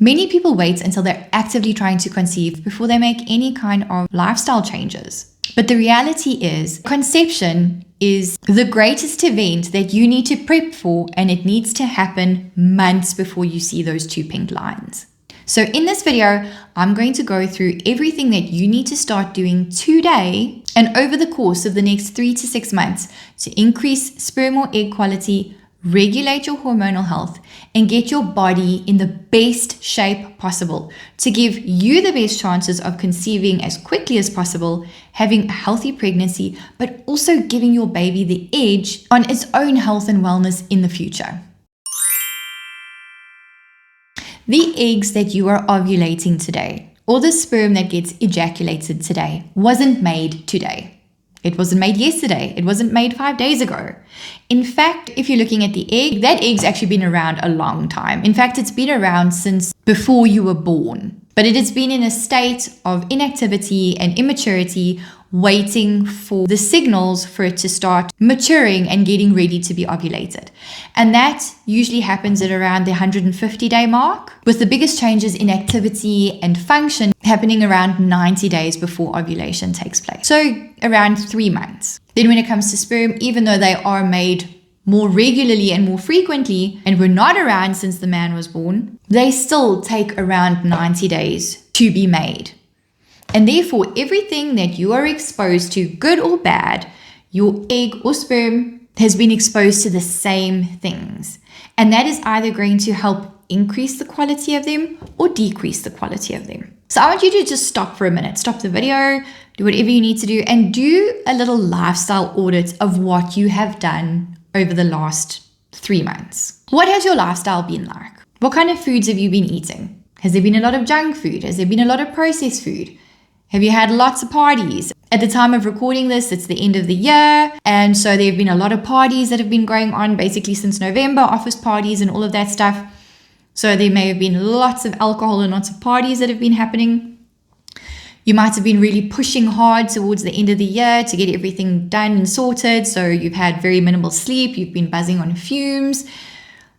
Many people wait until they're actively trying to conceive before they make any kind of lifestyle changes. But the reality is, conception is the greatest event that you need to prep for, and it needs to happen months before you see those 2 pink lines. So in this video, I'm going to go through everything that you need to start doing today and over the course of the next 3 to 6 months to increase sperm or egg quality, regulate your hormonal health, and get your body in the best shape possible to give you the best chances of conceiving as quickly as possible, having a healthy pregnancy, but also giving your baby the edge on its own health and wellness in the future. The eggs that you are ovulating today, or the sperm that gets ejaculated today, wasn't made today. It wasn't made yesterday. It wasn't made 5 days ago. In fact, if you're looking at the egg, that egg's actually been around a long time. In fact, it's been around since before you were born. But it has been in a state of inactivity and immaturity, waiting for the signals for it to start maturing and getting ready to be ovulated. And that usually happens at around the 150-day mark, with the biggest changes in activity and function happening around 90 days before ovulation takes place. So around 3 months. Then when it comes to sperm, even though they are made more regularly and more frequently and were not around since the man was born, they still take around 90 days to be made. And therefore, everything that you are exposed to, good or bad, your egg or sperm has been exposed to the same things. And that is either going to help increase the quality of them or decrease the quality of them. So I want you to just stop for a minute, stop the video, do whatever you need to do, and do a little lifestyle audit of what you have done over the last 3 months. What has your lifestyle been like? What kind of foods have you been eating? Has there been a lot of junk food? Has there been a lot of processed food? Have you had lots of parties? At the time of recording this, it's the end of the year. And so there have been a lot of parties that have been going on basically since November, office parties and all of that stuff. So there may have been lots of alcohol and lots of parties that have been happening. You might have been really pushing hard towards the end of the year to get everything done and sorted. So you've had very minimal sleep. You've been buzzing on fumes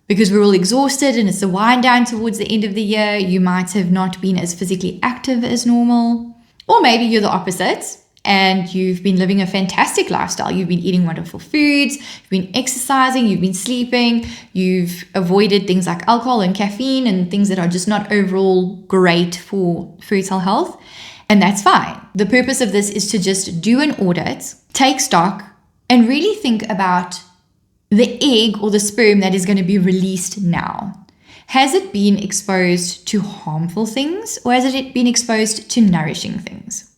because we're all exhausted and it's the wind down towards the end of the year. You might have not been as physically active as normal. Or maybe you're the opposite and you've been living a fantastic lifestyle. You've been eating wonderful foods, you've been exercising, you've been sleeping, you've avoided things like alcohol and caffeine and things that are just not overall great for fertile health. And that's fine. The purpose of this is to just do an audit, take stock, and really think about the egg or the sperm that is going to be released now. Has it been exposed to harmful things or has it been exposed to nourishing things?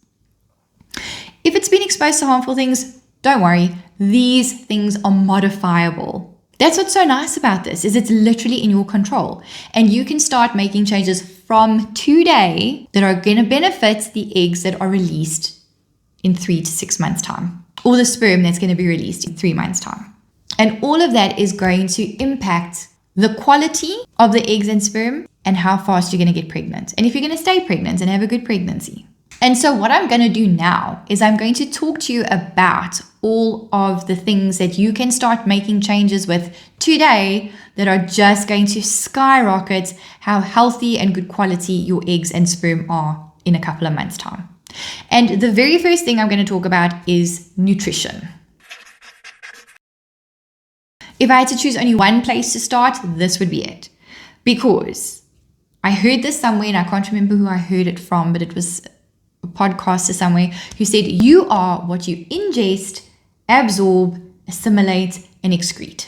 If it's been exposed to harmful things, don't worry. These things are modifiable. That's what's so nice about this, is it's literally in your control. And you can start making changes from today that are going to benefit the eggs that are released in 3 to 6 months' time, or the sperm that's going to be released in 3 months' time. And all of that is going to impact the quality of the eggs and sperm and how fast you're going to get pregnant. And if you're going to stay pregnant and have a good pregnancy. And so what I'm going to do now is I'm going to talk to you about all of the things that you can start making changes with today that are just going to skyrocket how healthy and good quality your eggs and sperm are in a couple of months' time. And the very first thing I'm going to talk about is nutrition. If I had to choose only one place to start, this would be it. Because I heard this somewhere and I can't remember who I heard it from, but it was a podcaster somewhere who said, you are what you ingest, absorb, assimilate, and excrete.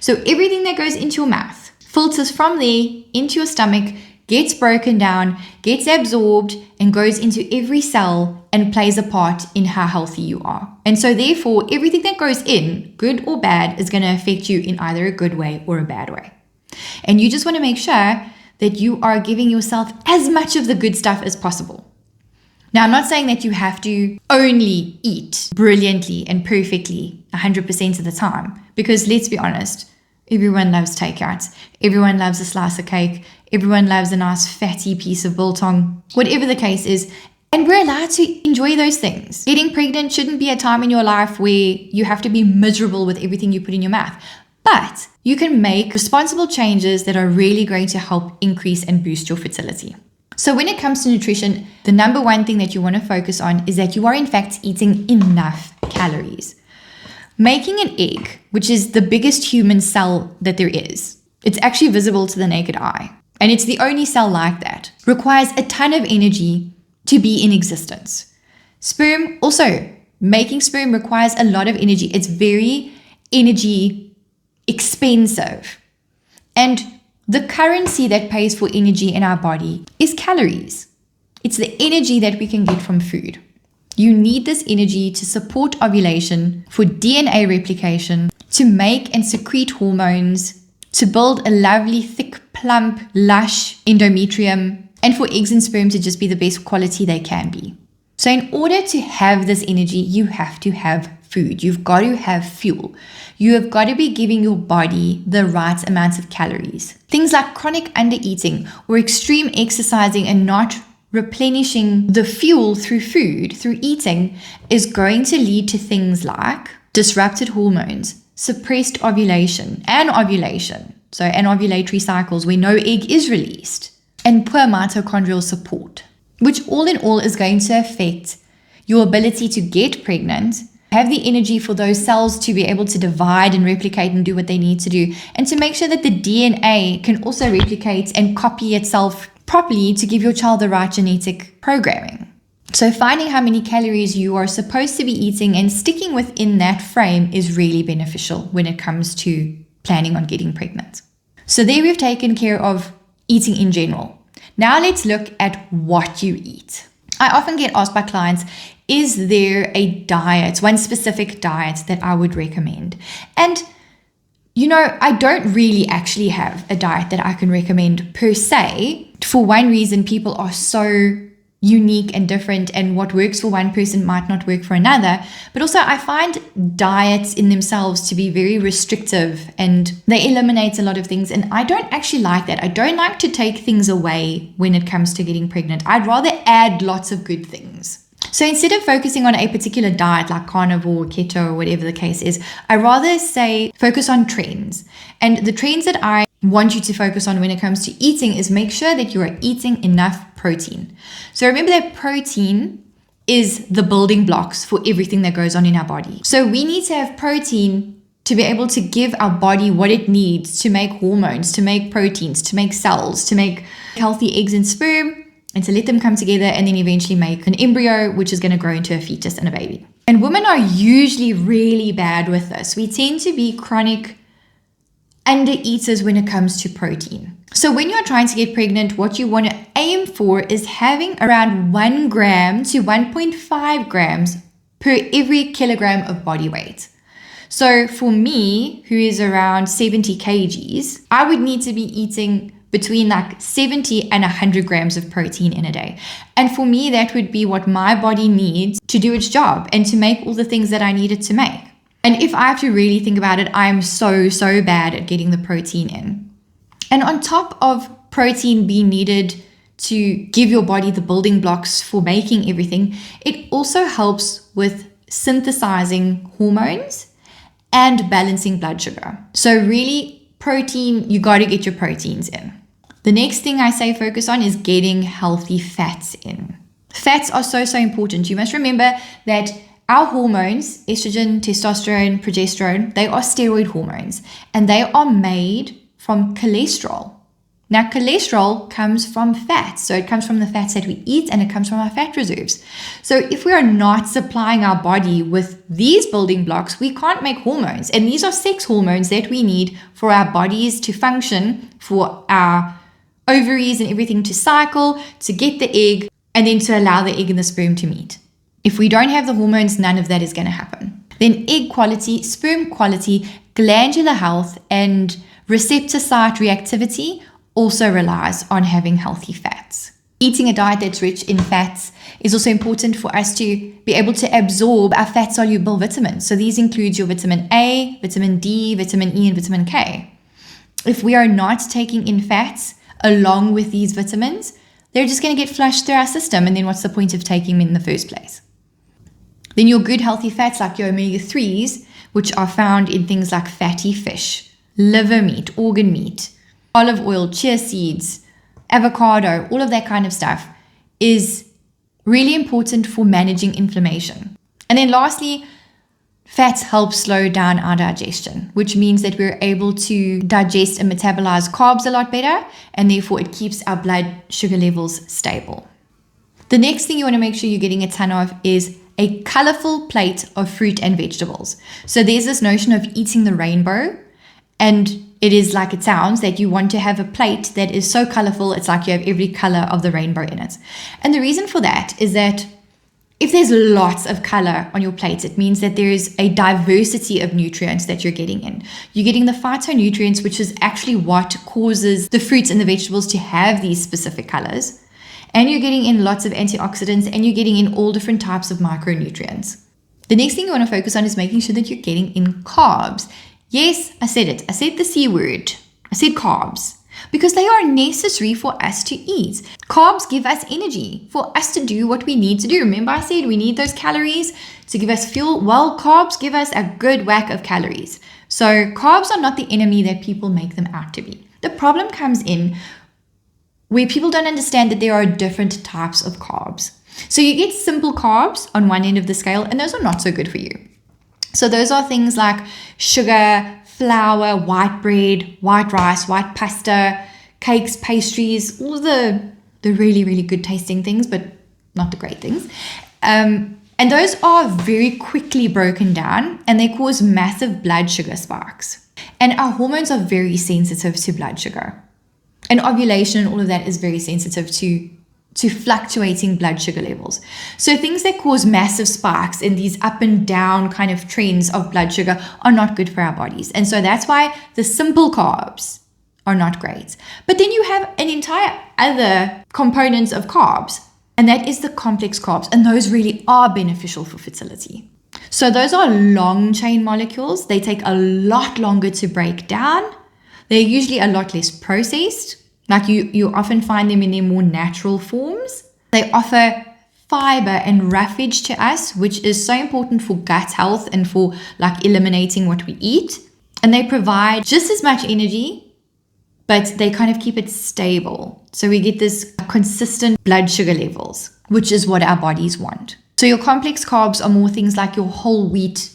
So everything that goes into your mouth filters from there into your stomach, gets broken down, gets absorbed, and goes into every cell and plays a part in how healthy you are. And so therefore, everything that goes in, good or bad, is going to affect you in either a good way or a bad way. And you just want to make sure that you are giving yourself as much of the good stuff as possible. Now, I'm not saying that you have to only eat brilliantly and perfectly 100% of the time, because let's be honest, everyone loves takeouts. Everyone loves a slice of cake. Everyone loves a nice fatty piece of biltong, whatever the case is. And we're allowed to enjoy those things. Getting pregnant shouldn't be a time in your life where you have to be miserable with everything you put in your mouth. But you can make responsible changes that are really going to help increase and boost your fertility. So when it comes to nutrition, the number one thing that you want to focus on is that you are in fact eating enough calories. Making an egg, which is the biggest human cell that there is, it's actually visible to the naked eye, and it's the only cell like that, requires a ton of energy to be in existence. Sperm, also, making sperm requires a lot of energy. It's very energy expensive. And the currency that pays for energy in our body is calories. It's the energy that we can get from food. You need this energy to support ovulation, for DNA replication, to make and secrete hormones, to build a lovely, thick, plump, lush endometrium, and for eggs and sperm to just be the best quality they can be. So in order to have this energy, you have to have food. You've got to have fuel. You have got to be giving your body the right amount of calories. Things like chronic undereating or extreme exercising and not replenishing the fuel through food, through eating, is going to lead to things like disrupted hormones, suppressed ovulation, and ovulatory cycles where no egg is released, and poor mitochondrial support, which all in all is going to affect your ability to get pregnant, have the energy for those cells to be able to divide and replicate and do what they need to do, and to make sure that the DNA can also replicate and copy itself properly to give your child the right genetic programming. So finding how many calories you are supposed to be eating and sticking within that frame is really beneficial when it comes to planning on getting pregnant. So there we've taken care of eating in general. Now let's look at what you eat. I often get asked by clients, is there a diet, one specific diet that I would recommend? And I don't really actually have a diet that I can recommend per se. For one reason, people are so unique and different, and what works for one person might not work for another. But also I find diets in themselves to be very restrictive, and they eliminate a lot of things. And I don't actually like that. I don't like to take things away when it comes to getting pregnant. I'd rather add lots of good things. So instead of focusing on a particular diet like carnivore, keto, or whatever the case is, I rather say focus on trends. And the trends that I want you to focus on when it comes to eating is make sure that you are eating enough protein. So remember that protein is the building blocks for everything that goes on in our body. So we need to have protein to be able to give our body what it needs to make hormones, to make proteins, to make cells, to make healthy eggs and sperm, and to let them come together and then eventually make an embryo, which is going to grow into a fetus and a baby. And women are usually really bad with this. We tend to be chronic undereaters when it comes to protein. So when you're trying to get pregnant, what you want to aim for is having around 1 gram to 1.5 grams per every kilogram of body weight. So for me, who is around 70 kgs, I would need to be eating between like 70 and 100 grams of protein in a day. And for me, that would be what my body needs to do its job and to make all the things that I need it to make. And if I have to really think about it, I'm so bad at getting the protein in. And on top of protein being needed to give your body the building blocks for making everything, it also helps with synthesizing hormones and balancing blood sugar. So really, protein, you got to get your proteins in. The next thing I say focus on is getting healthy fats in. Fats are so important. You must remember that our hormones, estrogen, testosterone, progesterone, they are steroid hormones, and they are made from cholesterol. Now, cholesterol comes from fats. So it comes from the fats that we eat, and it comes from our fat reserves. So if we are not supplying our body with these building blocks, we can't make hormones. And these are sex hormones that we need for our bodies to function, for our ovaries and everything to cycle, to get the egg, and then to allow the egg and the sperm to meet. If we don't have the hormones, none of that is going to happen. Then egg quality, sperm quality, glandular health, and receptor site reactivity also relies on having healthy fats. Eating a diet that's rich in fats is also important for us to be able to absorb our fat-soluble vitamins. So these include your vitamin A, vitamin D, vitamin E, and vitamin K. If we are not taking in fats along with these vitamins, they're just going to get flushed through our system, and then what's the point of taking them in the first place? Then your good healthy fats like your omega-3s, which are found in things like fatty fish, liver meat, organ meat, olive oil, chia seeds, avocado, all of that kind of stuff is really important for managing inflammation. And then lastly, fats help slow down our digestion, which means that we're able to digest and metabolize carbs a lot better, and therefore it keeps our blood sugar levels stable. The next thing you want to make sure you're getting a ton of is a colorful plate of fruit and vegetables. So there's this notion of eating the rainbow, and it is like it sounds, that you want to have a plate that is so colorful, it's like you have every color of the rainbow in it. And the reason for that is that if there's lots of color on your plate, it means that there is a diversity of nutrients that you're getting in. You're getting the phytonutrients, which is actually what causes the fruits and the vegetables to have these specific colors. And you're getting in lots of antioxidants, and you're getting in all different types of micronutrients. The next thing you want to focus on is making sure that you're getting in carbs. Yes, I said it. I said the C word. I said carbs. Because they are necessary for us to eat. Carbs give us energy for us to do what we need to do. Remember I said we need those calories to give us fuel? Well, carbs give us a good whack of calories. So carbs are not the enemy that people make them out to be. The problem comes in where people don't understand that there are different types of carbs. So you get simple carbs on one end of the scale, and those are not so good for you. So those are things like sugar, flour, white bread, white rice, white pasta, cakes, pastries, all of the really, really good tasting things, but not the great things. And those are very quickly broken down, and they cause massive blood sugar spikes. And our hormones are very sensitive to blood sugar. And ovulation and all of that is very sensitive to fluctuating blood sugar levels. So things that cause massive spikes in these up and down kind of trends of blood sugar are not good for our bodies. And so that's why the simple carbs are not great. But then you have an entire other components of carbs, and that is the complex carbs. And those really are beneficial for fertility. So those are long chain molecules. They take a lot longer to break down. They're usually a lot less processed. Like you often find them in their more natural forms. They offer fiber and roughage to us, which is so important for gut health and for like eliminating what we eat. And they provide just as much energy, but they kind of keep it stable. So we get this consistent blood sugar levels, which is what our bodies want. So your complex carbs are more things like your whole wheat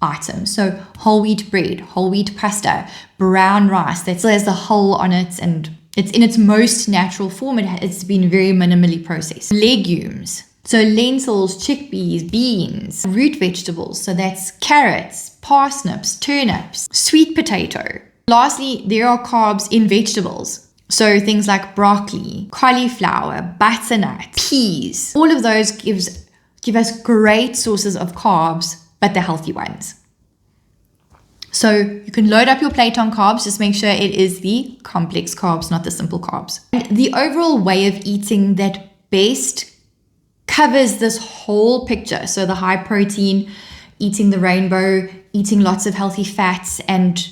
items. So whole wheat bread, whole wheat pasta, brown rice that still has the hull on it, and it's in its most natural form. It's been very minimally processed. Legumes. So lentils, chickpeas, beans, root vegetables. So that's carrots, parsnips, turnips, sweet potato. Lastly, there are carbs in vegetables. So things like broccoli, cauliflower, butternut, peas. All of those give us great sources of carbs, but the healthy ones. So you can load up your plate on carbs, just make sure it is the complex carbs, not the simple carbs. And the overall way of eating that best covers this whole picture. So the high protein, eating the rainbow, eating lots of healthy fats and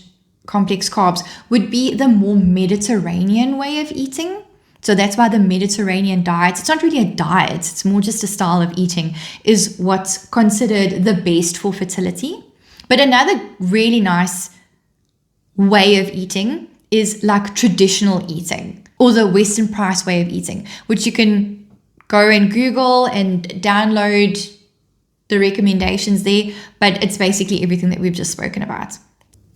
complex carbs would be the more Mediterranean way of eating. So that's why the Mediterranean diet, it's not really a diet, it's more just a style of eating, is what's considered the best for fertility. But another really nice way of eating is like traditional eating, or the Western price way of eating, which you can go and Google and download the recommendations there, but it's basically everything that we've just spoken about.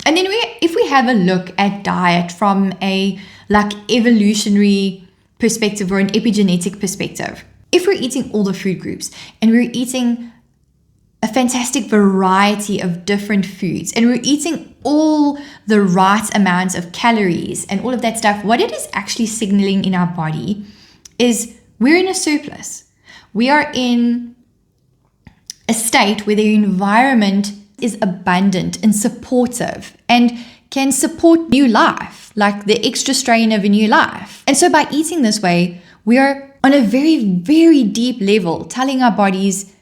And then if we have a look at diet from a like evolutionary perspective or an epigenetic perspective, if we're eating all the food groups and we're eating a fantastic variety of different foods and we're eating all the right amounts of calories and all of that stuff, what it is actually signaling in our body is we're in a surplus. We are in a state where the environment is abundant and supportive and can support new life, like the extra strain of a new life. And so by eating this way, we are on a very, very deep level telling our bodies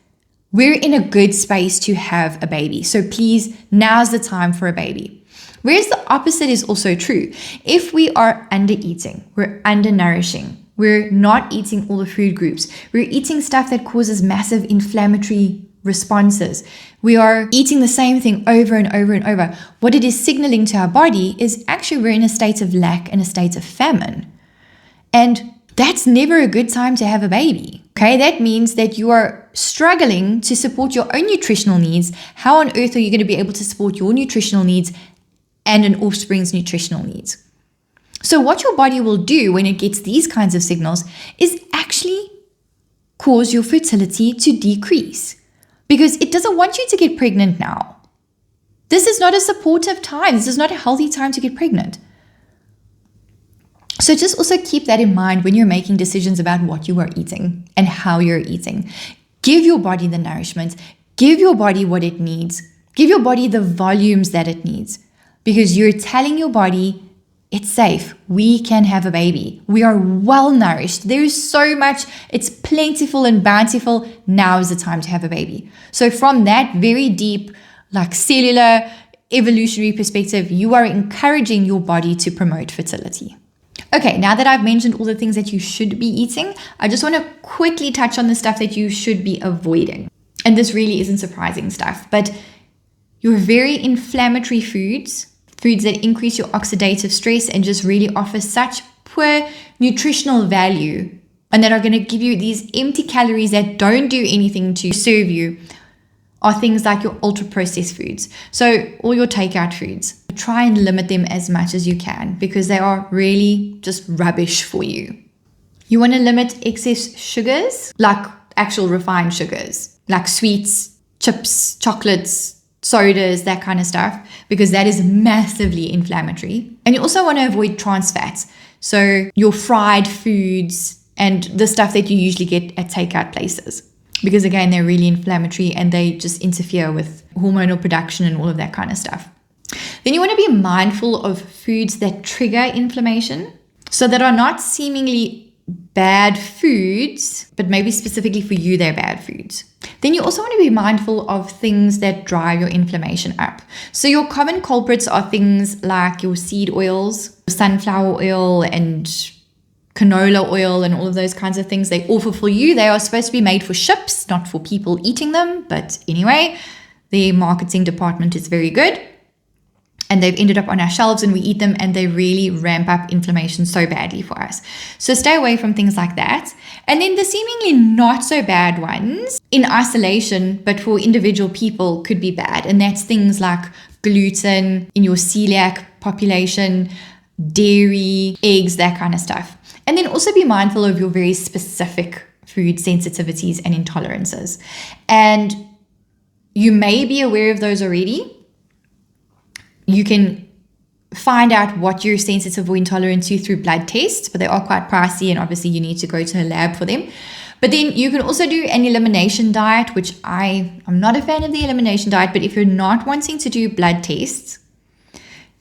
we're in a good space to have a baby. So please, now's the time for a baby. Whereas the opposite is also true. If we are under eating, we're undernourishing, we're not eating all the food groups, we're eating stuff that causes massive inflammatory responses. We are eating the same thing over and over and over. What it is signaling to our body is actually we're in a state of lack and a state of famine. And that's never a good time to have a baby. Okay, that means that you are struggling to support your own nutritional needs. How on earth are you going to be able to support your nutritional needs and an offspring's nutritional needs? So what your body will do when it gets these kinds of signals is actually cause your fertility to decrease, because it doesn't want you to get pregnant now. This is not a supportive time. This is not a healthy time to get pregnant. So just also keep that in mind when you're making decisions about what you are eating and how you're eating. Give your body the nourishment. Give your body what it needs. Give your body the volumes that it needs, because you're telling your body it's safe. We can have a baby. We are well nourished. There is so much. It's plentiful and bountiful. Now is the time to have a baby. So from that very deep, like cellular, evolutionary perspective, you are encouraging your body to promote fertility. Okay, now that I've mentioned all the things that you should be eating, I just want to quickly touch on the stuff that you should be avoiding. And this really isn't surprising stuff, but your very inflammatory foods that increase your oxidative stress and just really offer such poor nutritional value and that are going to give you these empty calories that don't do anything to serve you are things like your ultra-processed foods. So all your takeout foods, try and limit them as much as you can because they are really just rubbish for you. You want to limit excess sugars, like actual refined sugars, like sweets, chips, chocolates, sodas, that kind of stuff, because that is massively inflammatory. And you also want to avoid trans fats. So your fried foods and the stuff that you usually get at takeout places, because again, they're really inflammatory and they just interfere with hormonal production and all of that kind of stuff. Then you want to be mindful of foods that trigger inflammation, so that are not seemingly bad foods, but maybe specifically for you, they're bad foods. Then you also want to be mindful of things that drive your inflammation up. So your common culprits are things like your seed oils, sunflower oil and canola oil and all of those kinds of things. They're awful for you. They are supposed to be made for ships, not for people eating them. But anyway, the marketing department is very good. And they've ended up on our shelves and we eat them and they really ramp up inflammation so badly for us. So stay away from things like that. And then the seemingly not so bad ones in isolation, but for individual people could be bad. And that's things like gluten in your celiac population, dairy, eggs, that kind of stuff. And then also be mindful of your very specific food sensitivities and intolerances. And you may be aware of those already. You can find out what you're sensitive or intolerant to through blood tests, but they are quite pricey and obviously you need to go to a lab for them. But then you can also do an elimination diet, which I'm not a fan of the elimination diet, but if you're not wanting to do blood tests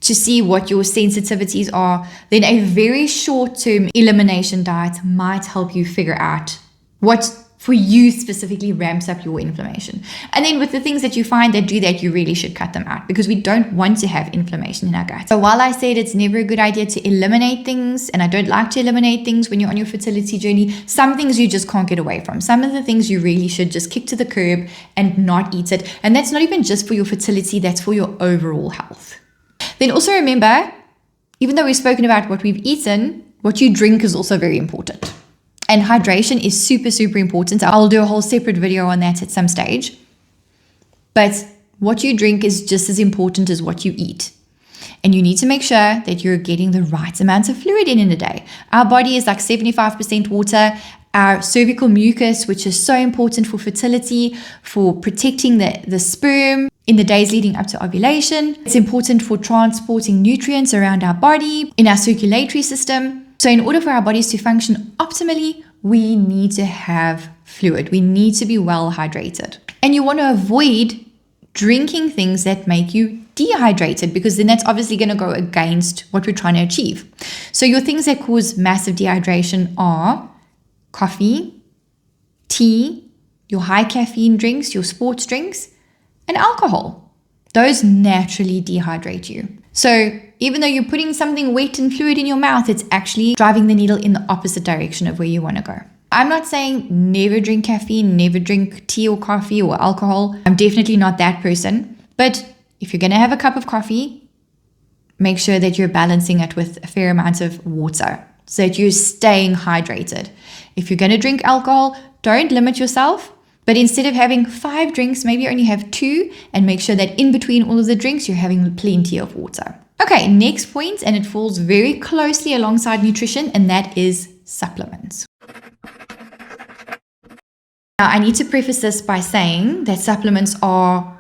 to see what your sensitivities are, then a very short-term elimination diet might help you figure out what for you specifically ramps up your inflammation. And then with the things that you find that do that, you really should cut them out because we don't want to have inflammation in our gut. So while I said it's never a good idea to eliminate things, and I don't like to eliminate things when you're on your fertility journey, some things you just can't get away from. Some of the things you really should just kick to the curb and not eat it. And that's not even just for your fertility, that's for your overall health. Then also remember, even though we've spoken about what we've eaten, what you drink is also very important. And hydration is super, super important. I'll do a whole separate video on that at some stage. But what you drink is just as important as what you eat. And you need to make sure that you're getting the right amount of fluid in a day. Our body is like 75% water. Our cervical mucus, which is so important for fertility, for protecting the sperm in the days leading up to ovulation. It's important for transporting nutrients around our body, in our circulatory system. So in order for our bodies to function optimally, we need to have fluid. We need to be well hydrated. And you want to avoid drinking things that make you dehydrated, because then that's obviously going to go against what we're trying to achieve. So your things that cause massive dehydration are coffee, tea, your high caffeine drinks, your sports drinks, and alcohol. Those naturally dehydrate you. So even though you're putting something wet and fluid in your mouth, it's actually driving the needle in the opposite direction of where you want to go. I'm not saying never drink caffeine, never drink tea or coffee or alcohol. I'm definitely not that person. But if you're going to have a cup of coffee, make sure that you're balancing it with a fair amount of water so that you're staying hydrated. If you're going to drink alcohol, don't limit yourself. But instead of having 5 drinks, maybe only have 2 and make sure that in between all of the drinks, you're having plenty of water. Okay, next point, and it falls very closely alongside nutrition, and that is supplements. Now, I need to preface this by saying that supplements are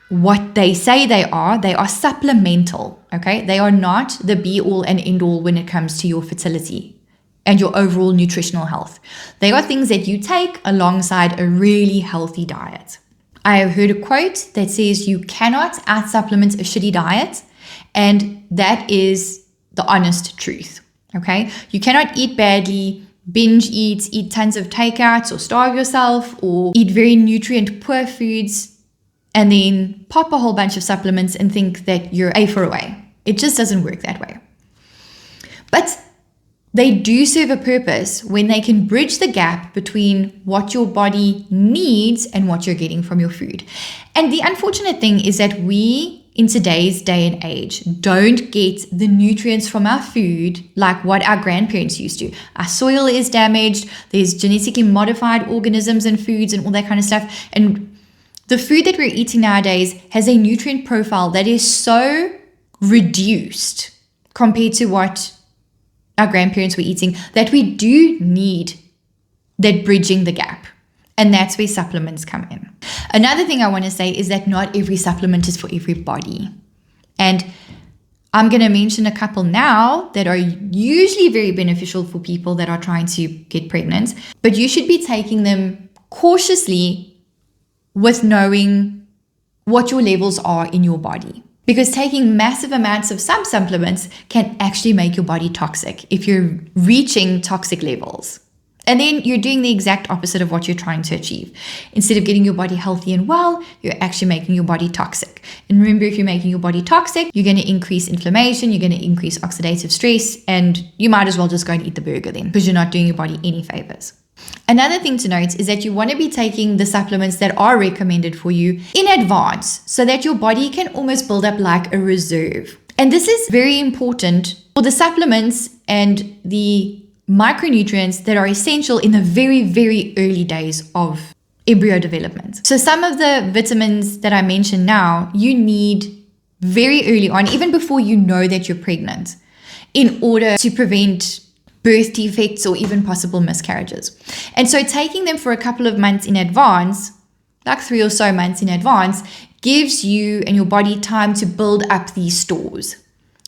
what they say they are. They are supplemental, okay? They are not the be-all and end-all when it comes to your fertility and your overall nutritional health. They are things that you take alongside a really healthy diet. I have heard a quote that says you cannot out-supplement a shitty diet, and that is the honest truth, okay? You cannot eat badly, binge eat tons of takeouts or starve yourself or eat very nutrient-poor foods and then pop a whole bunch of supplements and think that you're A for away. It just doesn't work that way. But they do serve a purpose when they can bridge the gap between what your body needs and what you're getting from your food. And the unfortunate thing is that we, in today's day and age, don't get the nutrients from our food like what our grandparents used to. Our soil is damaged. There's genetically modified organisms in foods and all that kind of stuff. And the food that we're eating nowadays has a nutrient profile that is so reduced compared to what our grandparents were eating that we do need that bridging the gap. And that's where supplements come in. Another thing I want to say is that not every supplement is for everybody. And I'm going to mention a couple now that are usually very beneficial for people that are trying to get pregnant. But you should be taking them cautiously with knowing what your levels are in your body. Because taking massive amounts of some supplements can actually make your body toxic if you're reaching toxic levels. And then you're doing the exact opposite of what you're trying to achieve. Instead of getting your body healthy and well, you're actually making your body toxic. And remember, if you're making your body toxic, you're going to increase inflammation, you're going to increase oxidative stress, and you might as well just go and eat the burger then because you're not doing your body any favors. Another thing to note is that you want to be taking the supplements that are recommended for you in advance so that your body can almost build up like a reserve. And this is very important for the supplements and the micronutrients that are essential in the very, very early days of embryo development. So some of the vitamins that I mentioned now, you need very early on, even before you know that you're pregnant, in order to prevent birth defects or even possible miscarriages. And so taking them for a couple of months in advance, like 3 or so months in advance, gives you and your body time to build up these stores.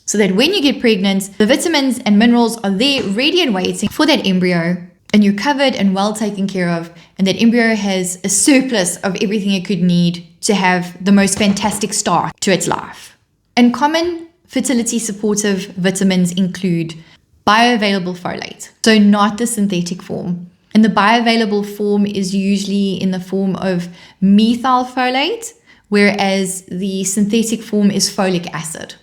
So that when you get pregnant, the vitamins and minerals are there ready and waiting for that embryo, and you're covered and well taken care of, and that embryo has a surplus of everything it could need to have the most fantastic start to its life. And common fertility supportive vitamins include bioavailable folate, so not the synthetic form. And the bioavailable form is usually in the form of methylfolate, whereas the synthetic form is folic acid.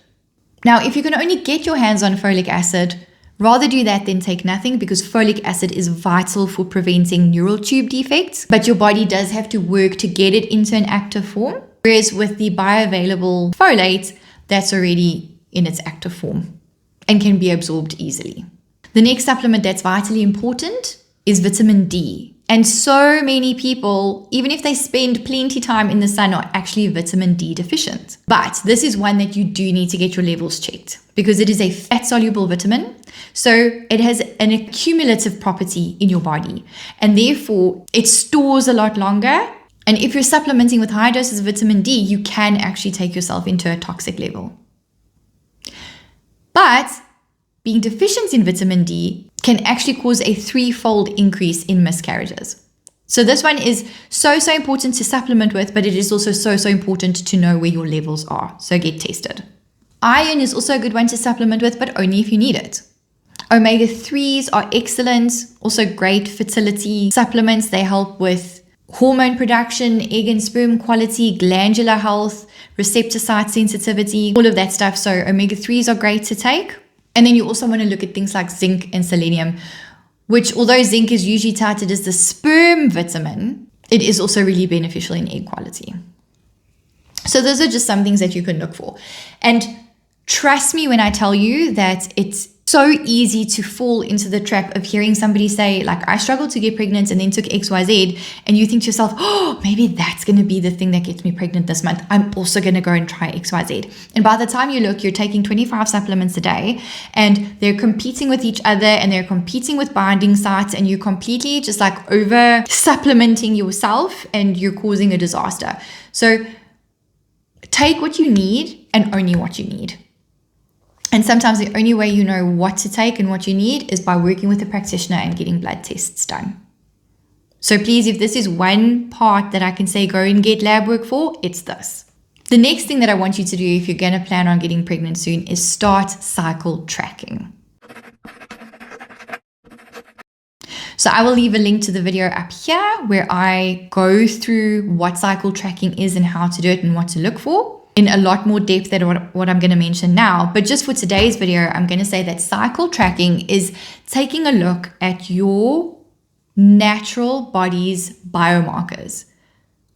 Now, if you can only get your hands on folic acid, rather do that than take nothing, because folic acid is vital for preventing neural tube defects, but your body does have to work to get it into an active form. Whereas with the bioavailable folate, that's already in its active form and can be absorbed easily. The next supplement that's vitally important is vitamin D. And so many people, even if they spend plenty time in the sun, are actually vitamin D deficient. But this is one that you do need to get your levels checked because it is a fat-soluble vitamin. So it has an accumulative property in your body, and therefore it stores a lot longer. And if you're supplementing with high doses of vitamin D, you can actually take yourself into a toxic level. But being deficient in vitamin D can actually cause a 3-fold increase in miscarriages. So this one is so important to supplement with, but it is also so important to know where your levels are. So get tested. Iron is also a good one to supplement with, but only if you need it. Omega-3s are excellent, also great fertility supplements. They help with hormone production, egg and sperm quality, glandular health, receptor site sensitivity, all of that stuff. So omega-3s are great to take. And then you also want to look at things like zinc and selenium, which although zinc is usually touted as the sperm vitamin, it is also really beneficial in egg quality. So those are just some things that you can look for. And trust me when I tell you that it's so easy to fall into the trap of hearing somebody say, like, I struggled to get pregnant and then took XYZ. And you think to yourself, oh, maybe that's going to be the thing that gets me pregnant this month. I'm also going to go and try XYZ. And by the time you look, you're taking 25 supplements a day and they're competing with each other and they're competing with binding sites, and you're completely just like over supplementing yourself and you're causing a disaster. So take what you need and only what you need. And sometimes the only way you know what to take and what you need is by working with a practitioner and getting blood tests done. So please, if this is one part that I can say go and get lab work for, it's this. The next thing that I want you to do if you're going to plan on getting pregnant soon is start cycle tracking. So I will leave a link to the video up here where I go through what cycle tracking is and how to do it and what to look for in a lot more depth than what I'm going to mention now. But just for today's video, I'm going to say that cycle tracking is taking a look at your natural body's biomarkers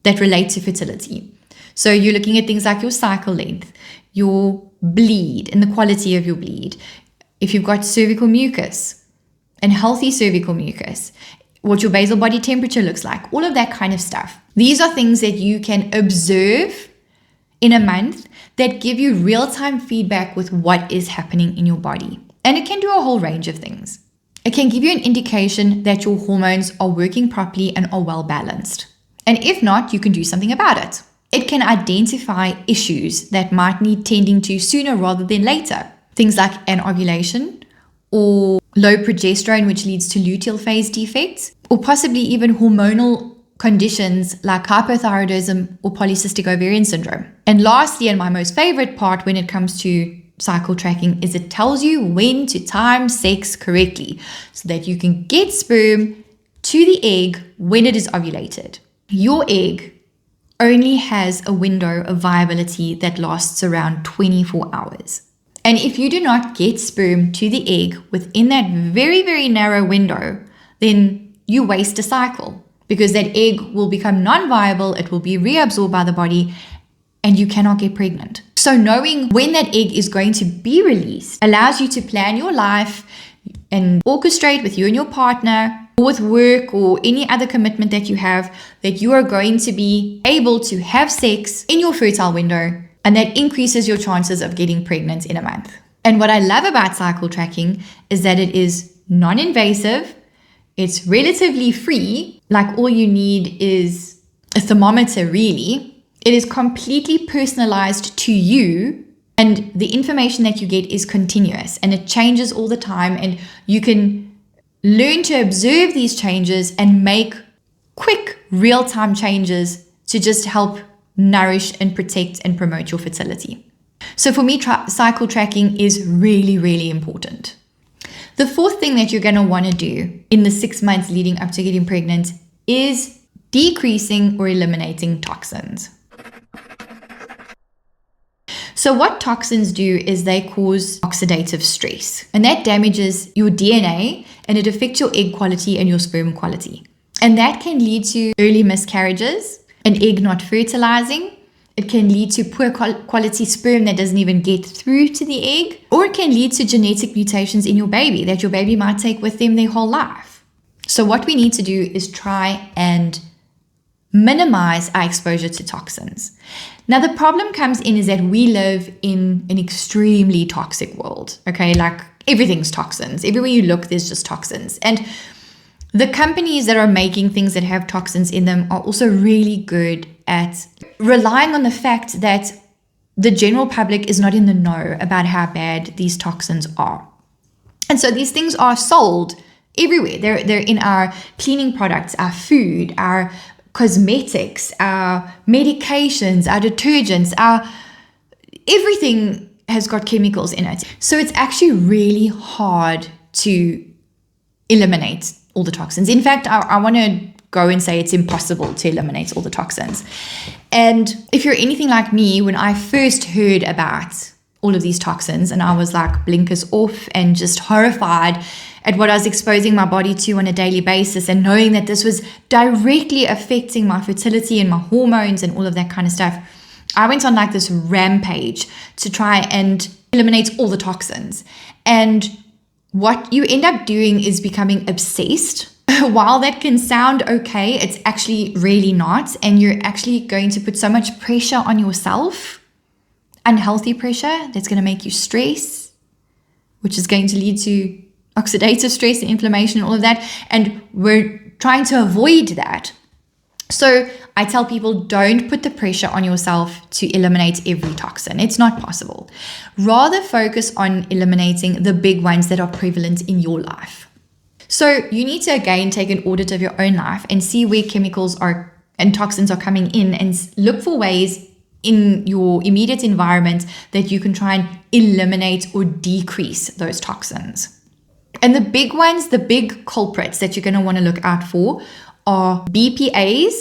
that relate to fertility. So you're looking at things like your cycle length, your bleed and the quality of your bleed, if you've got cervical mucus and healthy cervical mucus, what your basal body temperature looks like, all of that kind of stuff. These are things that you can observe in a month that give you real-time feedback with what is happening in your body. And it can do a whole range of things. It can give you an indication that your hormones are working properly and are well balanced. And if not, you can do something about it. It can identify issues that might need tending to sooner rather than later. Things like anovulation or low progesterone, which leads to luteal phase defects, or possibly even hormonal conditions like hypothyroidism or polycystic ovarian syndrome. And lastly, and my most favorite part when it comes to cycle tracking, is it tells you when to time sex correctly so that you can get sperm to the egg when it is ovulated. Your egg only has a window of viability that lasts around 24 hours. And if you do not get sperm to the egg within that very, very narrow window, then you waste a cycle, because that egg will become non-viable, it will be reabsorbed by the body, and you cannot get pregnant. So knowing when that egg is going to be released allows you to plan your life and orchestrate with you and your partner, or with work or any other commitment that you have, that you are going to be able to have sex in your fertile window, and that increases your chances of getting pregnant in a month. And what I love about cycle tracking is that it is non-invasive, it's relatively free, like all you need is a thermometer really. It is completely personalized to you, and the information that you get is continuous and it changes all the time, and you can learn to observe these changes and make quick real-time changes to just help nourish and protect and promote your fertility. So for me, cycle tracking is really, really important. The fourth thing that you're going to want to do in the 6 months leading up to getting pregnant is decreasing or eliminating toxins. So what toxins do is they cause oxidative stress, and that damages your DNA and it affects your egg quality and your sperm quality. And that can lead to early miscarriages, an egg not fertilizing. It can lead to poor quality sperm that doesn't even get through to the egg, or it can lead to genetic mutations in your baby that your baby might take with them their whole life. So what we need to do is try and minimize our exposure to toxins. Now the problem comes in is that we live in an extremely toxic world, okay? Like everything's toxins. Everywhere you look, there's just toxins. And the companies that are making things that have toxins in them are also really good at relying on the fact that the general public is not in the know about how bad these toxins are. And so these things are sold everywhere. They're in our cleaning products, our food, our cosmetics, our medications, our detergents, everything has got chemicals in it. So it's actually really hard to eliminate all the toxins. In fact, I want to go and say it's impossible to eliminate all the toxins. And if you're anything like me, when I first heard about all of these toxins and I was like blinkers off and just horrified at what I was exposing my body to on a daily basis, and knowing that this was directly affecting my fertility and my hormones and all of that kind of stuff, I went on like this rampage to try and eliminate all the toxins. And what you end up doing is becoming obsessed. While that can sound okay, it's actually really not. And you're actually going to put so much pressure on yourself, unhealthy pressure, that's going to make you stress, which is going to lead to oxidative stress and inflammation and all of that. And we're trying to avoid that. So I tell people, don't put the pressure on yourself to eliminate every toxin. It's not possible. Rather focus on eliminating the big ones that are prevalent in your life. So you need to again take an audit of your own life and see where chemicals are and toxins are coming in, and look for ways in your immediate environment that you can try and eliminate or decrease those toxins. And the big ones, the big culprits that you're going to want to look out for are BPAs.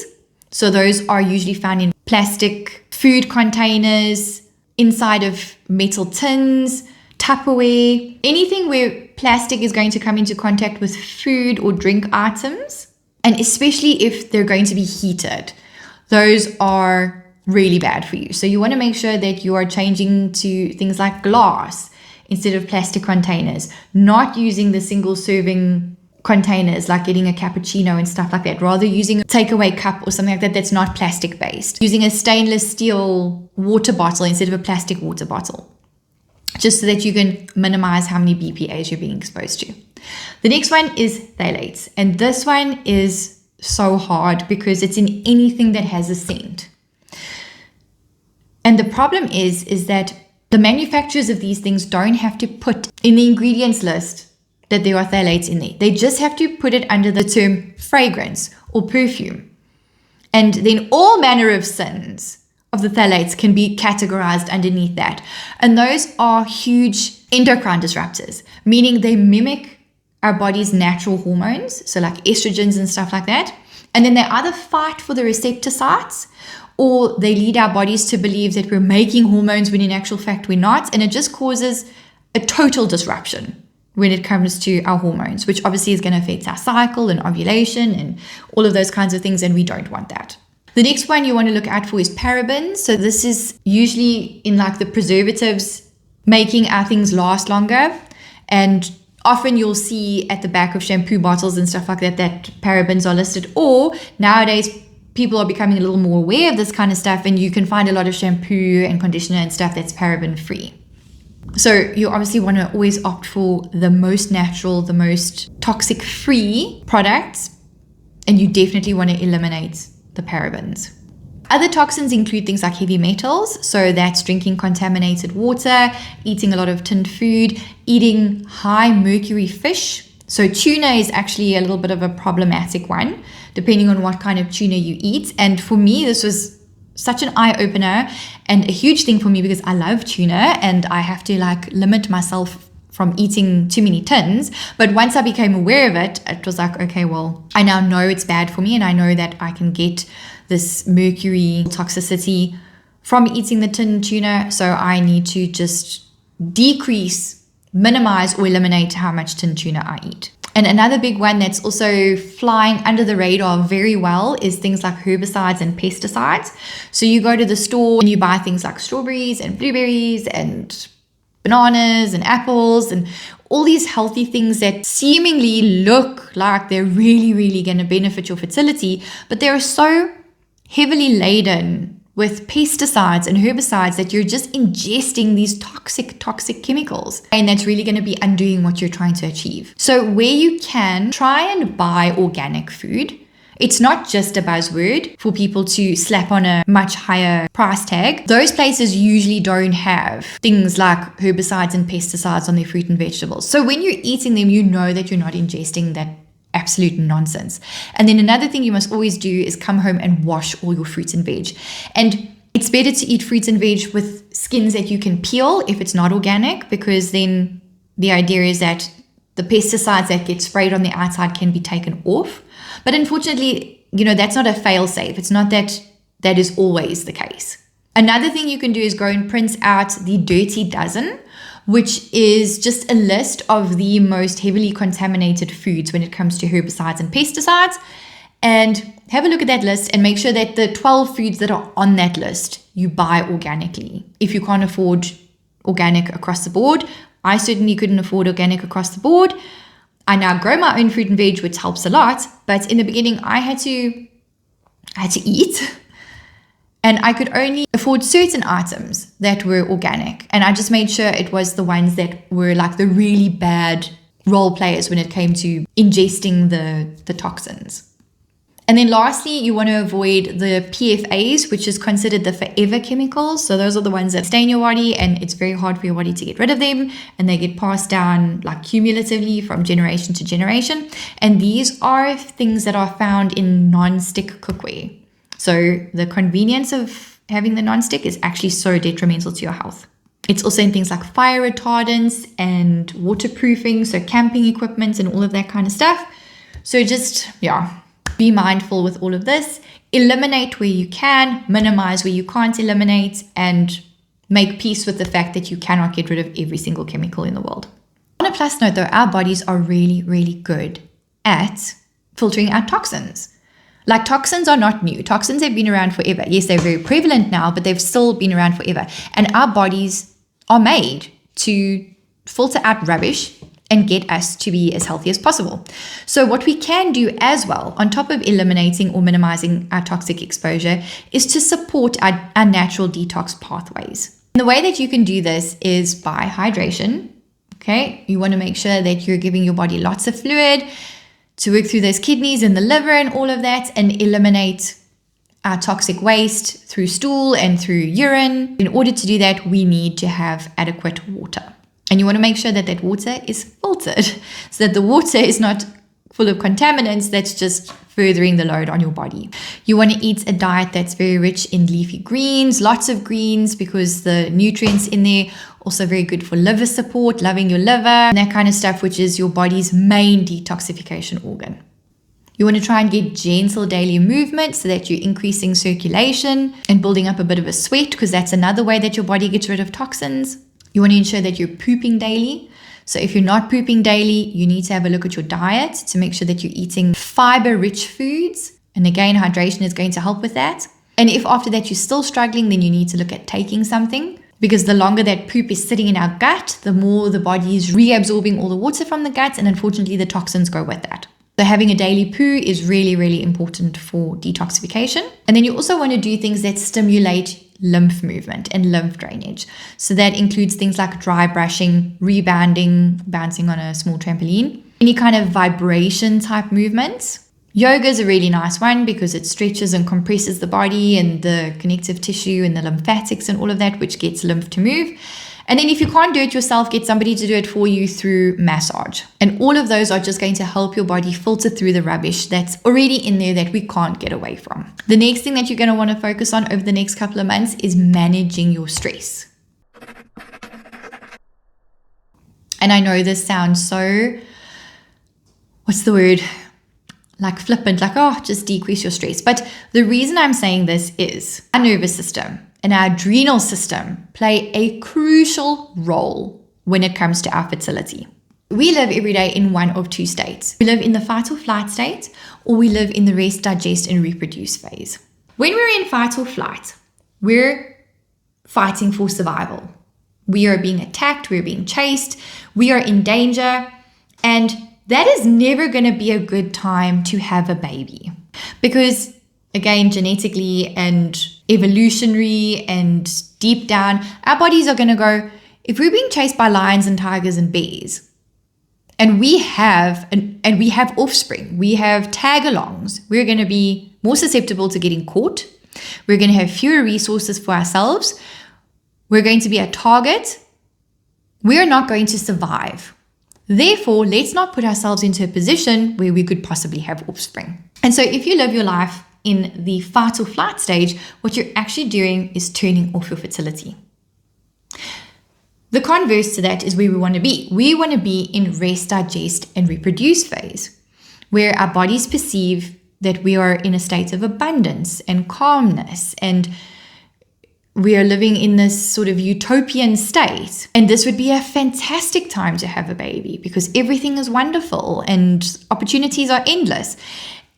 So those are usually found in plastic food containers, inside of metal tins, Tupperware, anything where plastic is going to come into contact with food or drink items. And especially if they're going to be heated, those are really bad for you. So you want to make sure that you are changing to things like glass instead of plastic containers, not using the single serving containers like getting a cappuccino and stuff like that, rather using a takeaway cup or something like that that's not plastic based, using a stainless steel water bottle instead of a plastic water bottle, just so that you can minimize how many BPAs you're being exposed to. The next one is phthalates, and this one is so hard because it's in anything that has a scent. And the problem is that the manufacturers of these things don't have to put in the ingredients list that there are phthalates in there. They just have to put it under the term fragrance or perfume. And then all manner of sins of the phthalates can be categorized underneath that. And those are huge endocrine disruptors, meaning they mimic our body's natural hormones, so like estrogens and stuff like that. And then they either fight for the receptor sites, or they lead our bodies to believe that we're making hormones when in actual fact we're not. And it just causes a total disruption when it comes to our hormones, which obviously is going to affect our cycle and ovulation and all of those kinds of things. And we don't want that. The next one you want to look out for is parabens. So this is usually in like the preservatives, making our things last longer. And often you'll see at the back of shampoo bottles and stuff like that, that parabens are listed. Or nowadays, people are becoming a little more aware of this kind of stuff, and you can find a lot of shampoo and conditioner and stuff that's paraben free. So you obviously want to always opt for the most natural, the most toxic free products, and you definitely want to eliminate the parabens. Other toxins include things like heavy metals, so that's drinking contaminated water, eating a lot of tinned food, eating high mercury fish. So tuna is actually a little bit of a problematic one, depending on what kind of tuna you eat. And for me, this was such an eye-opener and a huge thing for me because I love tuna and I have to like limit myself from eating too many tins. But once I became aware of it, it was like, okay, well, I now know it's bad for me, and I know that I can get this mercury toxicity from eating the tin tuna. So I need to just decrease, minimize, or eliminate how much tin tuna I eat. And another big one that's also flying under the radar very well is things like herbicides and pesticides. So you go to the store and you buy things like strawberries and blueberries and bananas and apples and all these healthy things that seemingly look like they're really, really going to benefit your fertility, but they're so heavily laden with pesticides and herbicides that you're just ingesting these toxic chemicals. And that's really going to be undoing what you're trying to achieve. So where you can, try and buy organic food. It's not just a buzzword for people to slap on a much higher price tag. Those places usually don't have things like herbicides and pesticides on their fruit and vegetables. So when you're eating them, you know that you're not ingesting that absolute nonsense. And then another thing you must always do is come home and wash all your fruits and veg. And it's better to eat fruits and veg with skins that you can peel if it's not organic, because then the idea is that the pesticides that get sprayed on the outside can be taken off. But unfortunately, that's not a fail-safe. It's not that that is always the case. Another thing you can do is go and print out the dirty dozen which is just a list of the most heavily contaminated foods when it comes to herbicides and pesticides. And have a look at that list and make sure that the 12 foods that are on that list you buy organically. If you can't afford organic across the board, I certainly couldn't afford organic across the board. I now grow my own fruit and veg, which helps a lot. But in the beginning, I had to eat, and I could only afford certain items that were organic. And I just made sure it was the ones that were like the really bad role players when it came to ingesting the toxins. And then lastly, you want to avoid the PFAs, which is considered the forever chemicals. So those are the ones that stay in your body and it's very hard for your body to get rid of them. And they get passed down like cumulatively from generation to generation. And these are things that are found in non-stick cookware. So the convenience of having the non-stick is actually so detrimental to your health. It's also in things like fire retardants and waterproofing, so camping equipment and all of that kind of stuff. So just, be mindful with all of this. Eliminate where you can, minimize where you can't eliminate, and make peace with the fact that you cannot get rid of every single chemical in the world. On a plus note though, our bodies are really, really good at filtering out toxins. Like toxins are not new. Toxins have been around forever. Yes, they're very prevalent now, but they've still been around forever. And our bodies are made to filter out rubbish and get us to be as healthy as possible. So what we can do as well, on top of eliminating or minimizing our toxic exposure, is to support our natural detox pathways. And the way that you can do this is by hydration. Okay, you want to make sure that you're giving your body lots of fluid to work through those kidneys and the liver and all of that, and eliminate our toxic waste through stool and through urine. In order to do that, we need to have adequate water. And you want to make sure that that water is filtered so that the water is not full of contaminants that's just furthering the load on your body. You want to eat a diet that's very rich in leafy greens, lots of greens, because the nutrients in there also very good for liver support, loving your liver, and that kind of stuff, which is your body's main detoxification organ. You want to try and get gentle daily movement so that you're increasing circulation and building up a bit of a sweat, because that's another way that your body gets rid of toxins. You want to ensure that you're pooping daily. So if you're not pooping daily, you need to have a look at your diet to make sure that you're eating fiber-rich foods. And again, hydration is going to help with that. And if after that you're still struggling, then you need to look at taking something, because the longer that poop is sitting in our gut, the more the body is reabsorbing all the water from the gut, and unfortunately the toxins go with that. So having a daily poo is really, really important for detoxification. And then you also want to do things that stimulate lymph movement and lymph drainage. So that includes things like dry brushing, rebounding, bouncing on a small trampoline, any kind of vibration type movements. Yoga is a really nice one because it stretches and compresses the body and the connective tissue and the lymphatics and all of that, which gets lymph to move. And then if you can't do it yourself, get somebody to do it for you through massage. And all of those are just going to help your body filter through the rubbish that's already in there that we can't get away from. The next thing that you're going to want to focus on over the next couple of months is managing your stress. And I know this sounds so, what's the word? Like flippant, like, oh, just decrease your stress. But the reason I'm saying this is our nervous system and our adrenal system play a crucial role when it comes to our fertility. We live every day in one of two states. We live in the fight or flight state, or we live in the rest, digest, and reproduce phase. When we're in fight or flight, we're fighting for survival. We are being attacked, we're being chased, we are in danger, and that is never going to be a good time to have a baby. Because again, genetically and evolutionary and deep down, our bodies are going to go, if we're being chased by lions and tigers and bears, and we have offspring, we have tag-alongs, we're going to be more susceptible to getting caught. We're going to have fewer resources for ourselves. We're going to be a target. We're not going to survive. Therefore, let's not put ourselves into a position where we could possibly have offspring. And so if you live your life in the fight or flight stage, what you're actually doing is turning off your fertility. The converse to that is where we want to be. We want to be in rest, digest, and reproduce phase, where our bodies perceive that we are in a state of abundance and calmness and we are living in this sort of utopian state. And this would be a fantastic time to have a baby because everything is wonderful and opportunities are endless.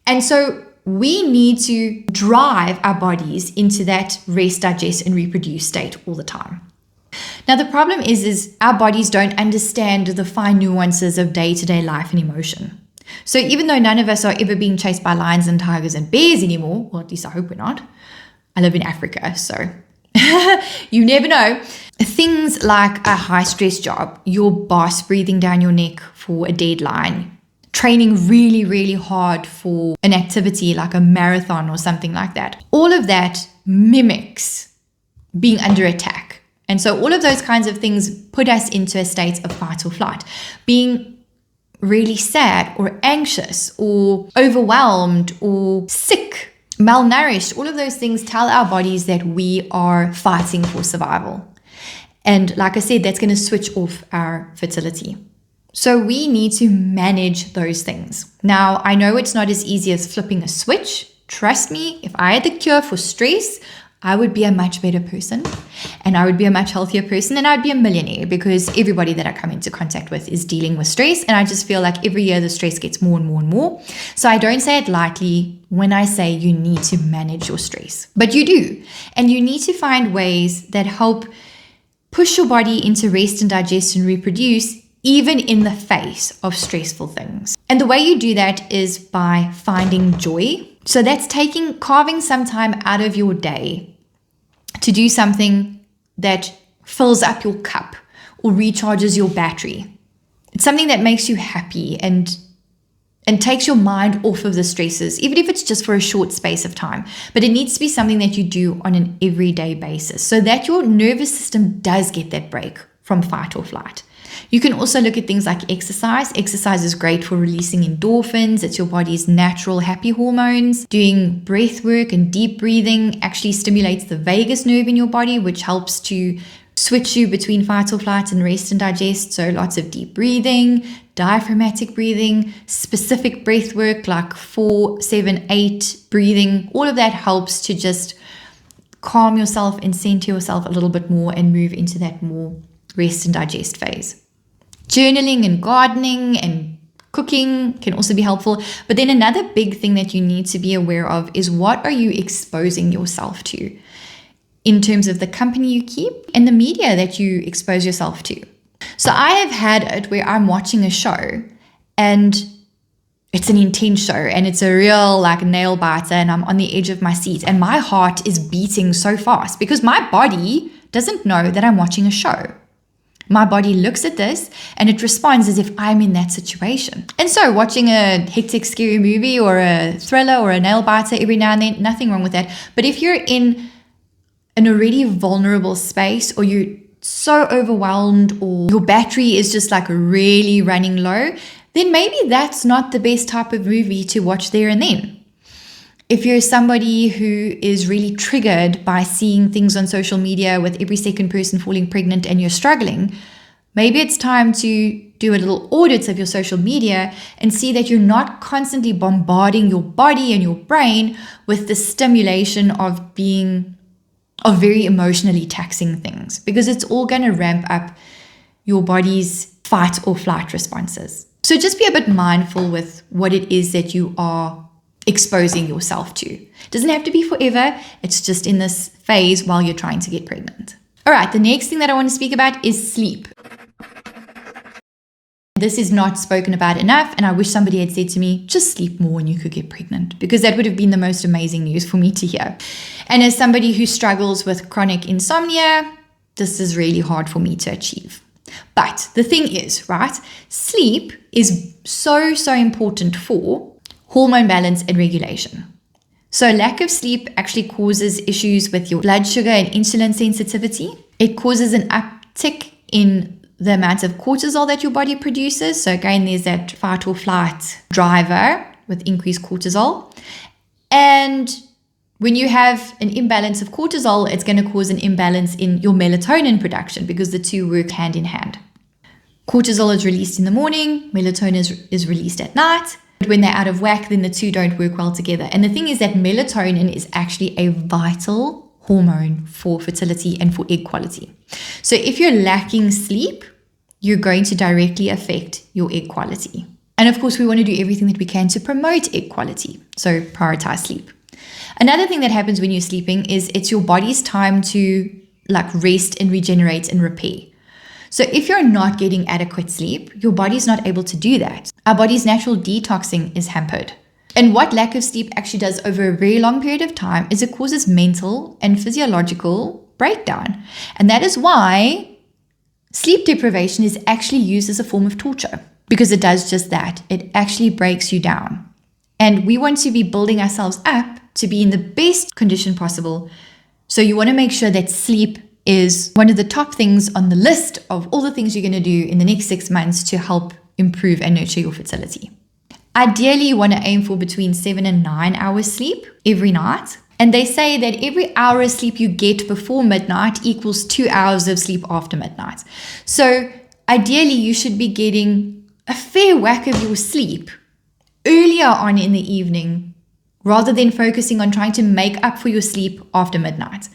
And so we need to drive our bodies into that rest, digest, and reproduce state all the time. Now, the problem is our bodies don't understand the fine nuances of day-to-day life and emotion. So even though none of us are ever being chased by lions and tigers and bears anymore, or at least I hope we're not. I live in Africa, so you never know. Things like a high-stress job, your boss breathing down your neck for a deadline, training really, really hard for an activity like a marathon or something like that. All of that mimics being under attack. And so all of those kinds of things put us into a state of fight or flight. Being really sad or anxious or overwhelmed or sick, malnourished, all of those things tell our bodies that we are fighting for survival. And like I said, that's going to switch off our fertility. So we need to manage those things. Now, I know it's not as easy as flipping a switch. Trust me, if I had the cure for stress, I would be a much better person and I would be a much healthier person and I'd be a millionaire because everybody that I come into contact with is dealing with stress. And I just feel like every year the stress gets more and more and more. So I don't say it lightly when I say you need to manage your stress, but you do. And you need to find ways that help push your body into rest and digest and reproduce even in the face of stressful things. And the way you do that is by finding joy. So that's carving some time out of your day to do something that fills up your cup or recharges your battery. It's something that makes you happy and takes your mind off of the stresses, even if it's just for a short space of time. But it needs to be something that you do on an everyday basis so that your nervous system does get that break from fight or flight. You can also look at things like exercise. Exercise is great for releasing endorphins. It's your body's natural happy hormones. Doing breath work and deep breathing actually stimulates the vagus nerve in your body, which helps to switch you between fight or flight and rest and digest. So lots of deep breathing, diaphragmatic breathing, specific breath work like 4, 7, 8 breathing. All of that helps to just calm yourself and center yourself a little bit more and move into that more rest and digest phase. Journaling and gardening and cooking can also be helpful. But then another big thing that you need to be aware of is what are you exposing yourself to in terms of the company you keep and the media that you expose yourself to. So I have had it where I'm watching a show and it's an intense show and it's a real like nail biter and I'm on the edge of my seat and my heart is beating so fast because my body doesn't know that I'm watching a show. My body looks at this and it responds as if I'm in that situation. And so watching a hectic, scary movie or a thriller or a nail biter every now and then, nothing wrong with that. But if you're in an already vulnerable space or you're so overwhelmed or your battery is just like really running low, then maybe that's not the best type of movie to watch there and then. If you're somebody who is really triggered by seeing things on social media with every second person falling pregnant and you're struggling, maybe it's time to do a little audit of your social media and see that you're not constantly bombarding your body and your brain with the stimulation of very emotionally taxing things, because it's all going to ramp up your body's fight or flight responses. So just be a bit mindful with what it is that you are exposing yourself to. It doesn't have to be forever. It's just in this phase while you're trying to get pregnant. All right, the next thing that I want to speak about is sleep. This is not spoken about enough, and I wish somebody had said to me, just sleep more and you could get pregnant, because that would have been the most amazing news for me to hear. And as somebody who struggles with chronic insomnia, this is really hard for me to achieve. But the thing is, right, sleep is so important for hormone balance and regulation. So lack of sleep actually causes issues with your blood sugar and insulin sensitivity. It causes an uptick in the amount of cortisol that your body produces. So again, there's that fight or flight driver with increased cortisol. And when you have an imbalance of cortisol, it's going to cause an imbalance in your melatonin production because the two work hand in hand. Cortisol is released in the morning, melatonin is released at night. But when they're out of whack, then the two don't work well together. And the thing is that melatonin is actually a vital hormone for fertility and for egg quality. So if you're lacking sleep, you're going to directly affect your egg quality. And of course, we want to do everything that we can to promote egg quality. So prioritize sleep. Another thing that happens when you're sleeping is it's your body's time to rest and regenerate and repair. So if you're not getting adequate sleep, your body's not able to do that. Our body's natural detoxing is hampered. And what lack of sleep actually does over a very long period of time is it causes mental and physiological breakdown. And that is why sleep deprivation is actually used as a form of torture, because it does just that. It actually breaks you down. And we want to be building ourselves up to be in the best condition possible. So you want to make sure that sleep is one of the top things on the list of all the things you're going to do in the next 6 months to help improve and nurture your fertility. Ideally, you want to aim for between 7 and 9 hours sleep every night. And they say that every hour of sleep you get before midnight equals 2 hours of sleep after midnight. So ideally, you should be getting a fair whack of your sleep earlier on in the evening, rather than focusing on trying to make up for your sleep after midnight.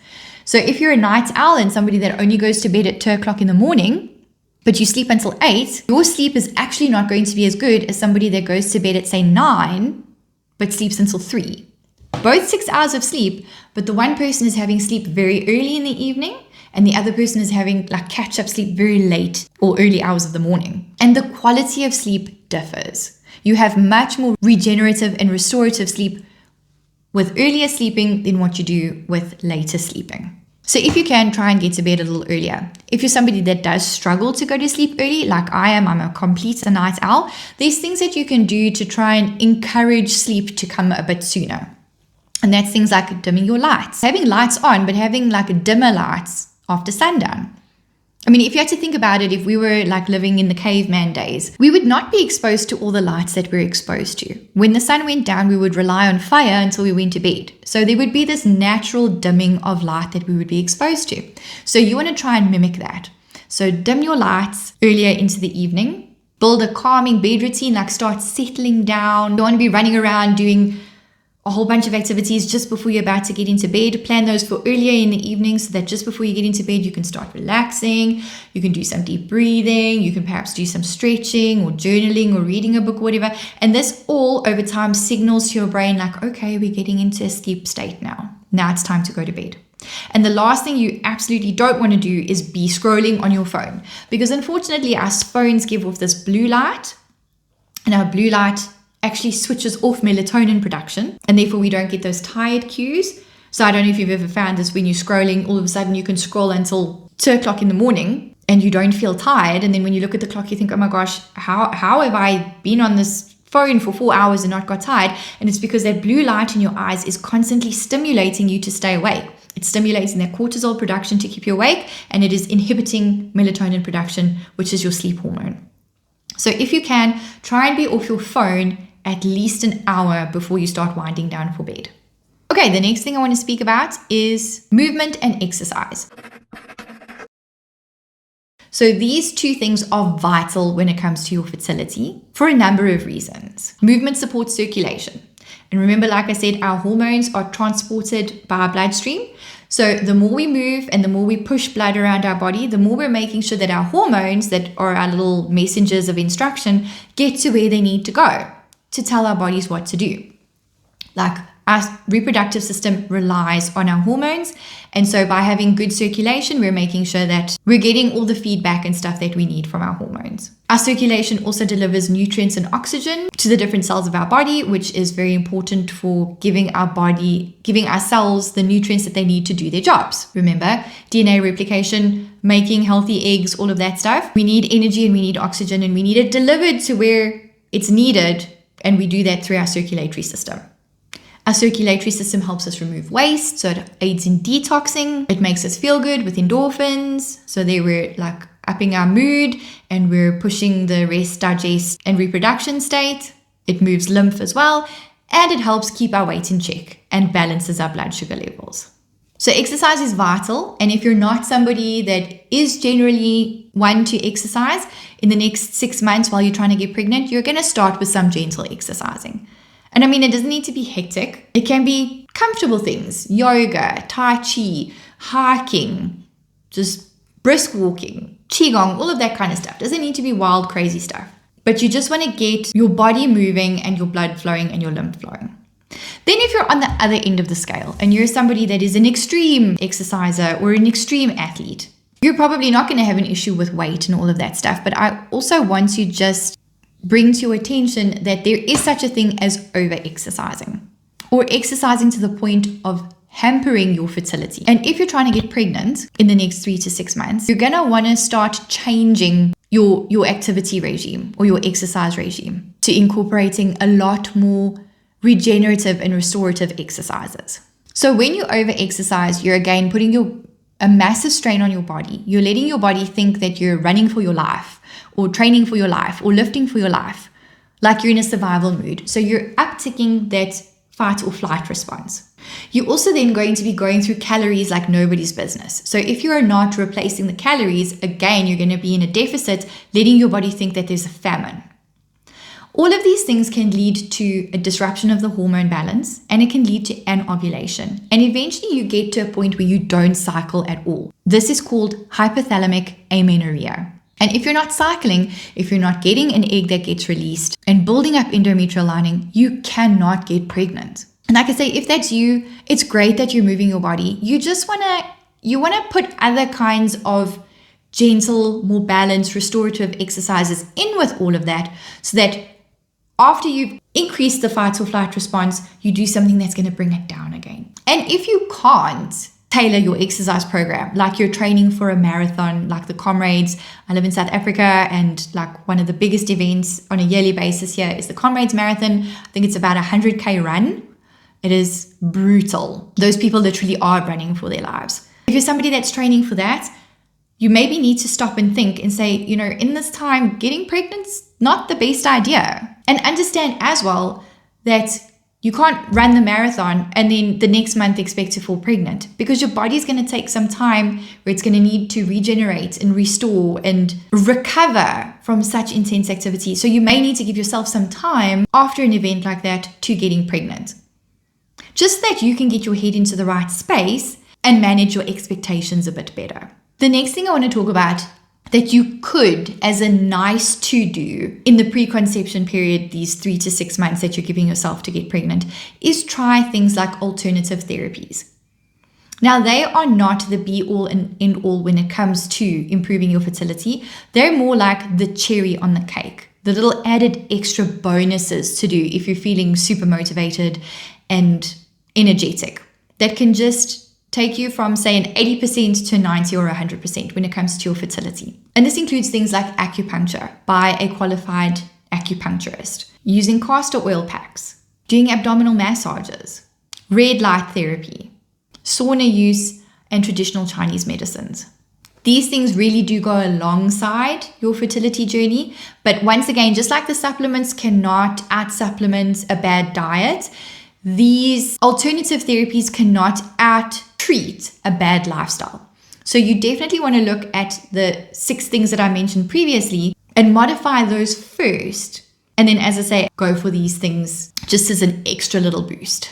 So if you're a night owl and somebody that only goes to bed at 2 o'clock in the morning, but you sleep until 8, your sleep is actually not going to be as good as somebody that goes to bed at, say, 9, but sleeps until 3. Both 6 hours of sleep, but the one person is having sleep very early in the evening, and the other person is having catch-up sleep very late or early hours of the morning. And the quality of sleep differs. You have much more regenerative and restorative sleep with earlier sleeping than what you do with later sleeping. So if you can, try and get to bed a little earlier. If you're somebody that does struggle to go to sleep early, like I am, I'm a complete night owl, there's things that you can do to try and encourage sleep to come a bit sooner. And that's things like dimming your lights. Having lights on, but having dimmer lights after sundown. I mean, if you had to think about it, if we were living in the caveman days, we would not be exposed to all the lights that we're exposed to. When the sun went down, we would rely on fire until we went to bed. So there would be this natural dimming of light that we would be exposed to. So you want to try and mimic that. So dim your lights earlier into the evening. Build a calming bed routine, start settling down. You don't want to be running around doing a whole bunch of activities just before you're about to get into bed. Plan those for earlier in the evening so that just before you get into bed, you can start relaxing. You can do some deep breathing. You can perhaps do some stretching or journaling or reading a book or whatever. And this all over time signals to your brain okay, we're getting into a sleep state now. Now it's time to go to bed. And the last thing you absolutely don't want to do is be scrolling on your phone, because unfortunately our phones give off this blue light, and our blue light actually switches off melatonin production, and therefore we don't get those tired cues. So I don't know if you've ever found this, when you're scrolling, all of a sudden you can scroll until 2 o'clock in the morning and you don't feel tired. And then when you look at the clock, you think, oh my gosh, how have I been on this phone for 4 hours and not got tired? And it's because that blue light in your eyes is constantly stimulating you to stay awake. It's stimulating that cortisol production to keep you awake, and it is inhibiting melatonin production, which is your sleep hormone. So if you can, try and be off your phone at least an hour before you start winding down for bed. Okay, the next thing I want to speak about is movement and exercise. So these two things are vital when it comes to your fertility for a number of reasons. Movement supports circulation. And remember, like I said, our hormones are transported by our bloodstream. So the more we move and the more we push blood around our body, the more we're making sure that our hormones, that are our little messengers of instruction, get to where they need to go to tell our bodies what to do. Our reproductive system relies on our hormones. And so by having good circulation, we're making sure that we're getting all the feedback and stuff that we need from our hormones. Our circulation also delivers nutrients and oxygen to the different cells of our body, which is very important for giving our cells the nutrients that they need to do their jobs. Remember, DNA replication, making healthy eggs, all of that stuff. We need energy and we need oxygen, and we need it delivered to where it's needed. And we do that through our circulatory system. Our circulatory system helps us remove waste, so it aids in detoxing. It makes us feel good with endorphins. So they were upping our mood, and we're pushing the rest, digest, and reproduction state. It moves lymph as well, and it helps keep our weight in check and balances our blood sugar levels. So exercise is vital. And if you're not somebody that is generally one to exercise, in the next 6 months while you're trying to get pregnant, you're going to start with some gentle exercising. And I mean, it doesn't need to be hectic. It can be comfortable things, yoga, tai chi, hiking, just brisk walking, qigong, all of that kind of stuff. Doesn't need to be wild, crazy stuff. But you just want to get your body moving and your blood flowing and your lymph flowing. Then if you're on the other end of the scale and you're somebody that is an extreme exerciser or an extreme athlete, you're probably not going to have an issue with weight and all of that stuff. But I also want to just bring to your attention that there is such a thing as over-exercising or exercising to the point of hampering your fertility. And if you're trying to get pregnant in the next 3 to 6 months, you're going to want to start changing your activity regime or your exercise regime to incorporating a lot more regenerative and restorative exercises. So when you over-exercise, you're again putting a massive strain on your body. You're letting your body think that you're running for your life or training for your life or lifting for your life, like you're in a survival mood. So you're upticking that fight or flight response. You're also then going to be going through calories like nobody's business. So if you are not replacing the calories, again, you're going to be in a deficit, letting your body think that there's a famine. All of these things can lead to a disruption of the hormone balance, and it can lead to an ovulation. And eventually you get to a point where you don't cycle at all. This is called hypothalamic amenorrhea. And if you're not cycling, if you're not getting an egg that gets released and building up endometrial lining, you cannot get pregnant. And like I say, if that's you, it's great that you're moving your body. You just want to put other kinds of gentle, more balanced, restorative exercises in with all of that so that after you've increased the fight or flight response, you do something that's going to bring it down again. And if you can't tailor your exercise program, like you're training for a marathon, like the Comrades. I live in South Africa, and like one of the biggest events on a yearly basis here is the Comrades Marathon. I think it's about 100K run. It is brutal. Those people literally are running for their lives. If you're somebody that's training for that, you maybe need to stop and think and say, in this time, getting pregnant's not the best idea. And understand as well that you can't run the marathon and then the next month expect to fall pregnant, because your body's going to take some time where it's going to need to regenerate and restore and recover from such intense activity. So you may need to give yourself some time after an event like that to getting pregnant, just so that you can get your head into the right space and manage your expectations a bit better. The next thing I want to talk about that you could, as a nice to do in the preconception period, these 3 to 6 months that you're giving yourself to get pregnant, is try things like alternative therapies. Now, they are not the be all and end all when it comes to improving your fertility. They're more like the cherry on the cake, the little added extra bonuses to do if you're feeling super motivated and energetic, that can just take you from, say, an 80% to 90 or 100% when it comes to your fertility. And this includes things like acupuncture by a qualified acupuncturist, using castor oil packs, doing abdominal massages, red light therapy, sauna use, and traditional Chinese medicines. These things really do go alongside your fertility journey. But once again, just like the supplements cannot out-supplement a bad diet, these alternative therapies cannot out-treat a bad lifestyle. So you definitely want to look at the 6 things that I mentioned previously and modify those first. And then, as I say, go for these things just as an extra little boost.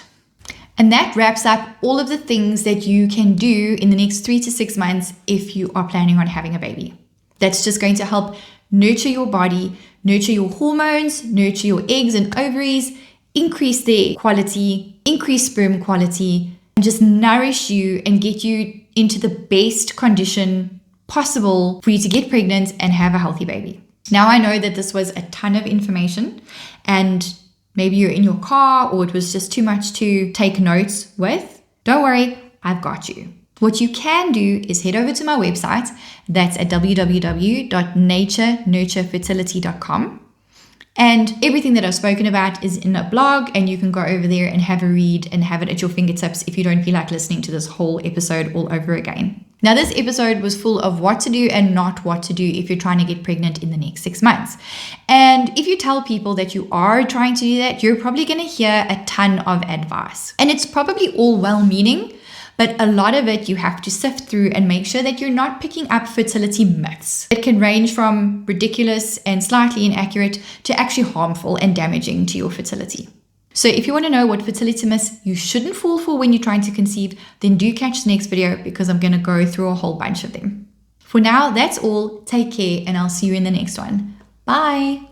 And that wraps up all of the things that you can do in the next 3 to 6 months if you are planning on having a baby. That's just going to help nurture your body, nurture your hormones, nurture your eggs and ovaries, increase their quality, increase sperm quality, and just nourish you and get you into the best condition possible for you to get pregnant and have a healthy baby. Now, I know that this was a ton of information, and maybe you're in your car or it was just too much to take notes with. Don't worry, I've got you. What you can do is head over to my website. That's at www.naturenurturefertility.com. And everything that I've spoken about is in a blog, and you can go over there and have a read and have it at your fingertips if you don't feel like listening to this whole episode all over again. Now, this episode was full of what to do and not what to do if you're trying to get pregnant in the next 6 months. And if you tell people that you are trying to do that, you're probably going to hear a ton of advice. And it's probably all well-meaning, but a lot of it you have to sift through and make sure that you're not picking up fertility myths. It can range from ridiculous and slightly inaccurate to actually harmful and damaging to your fertility. So if you want to know what fertility myths you shouldn't fall for when you're trying to conceive, then do catch the next video because I'm going to go through a whole bunch of them. For now, that's all. Take care and I'll see you in the next one. Bye.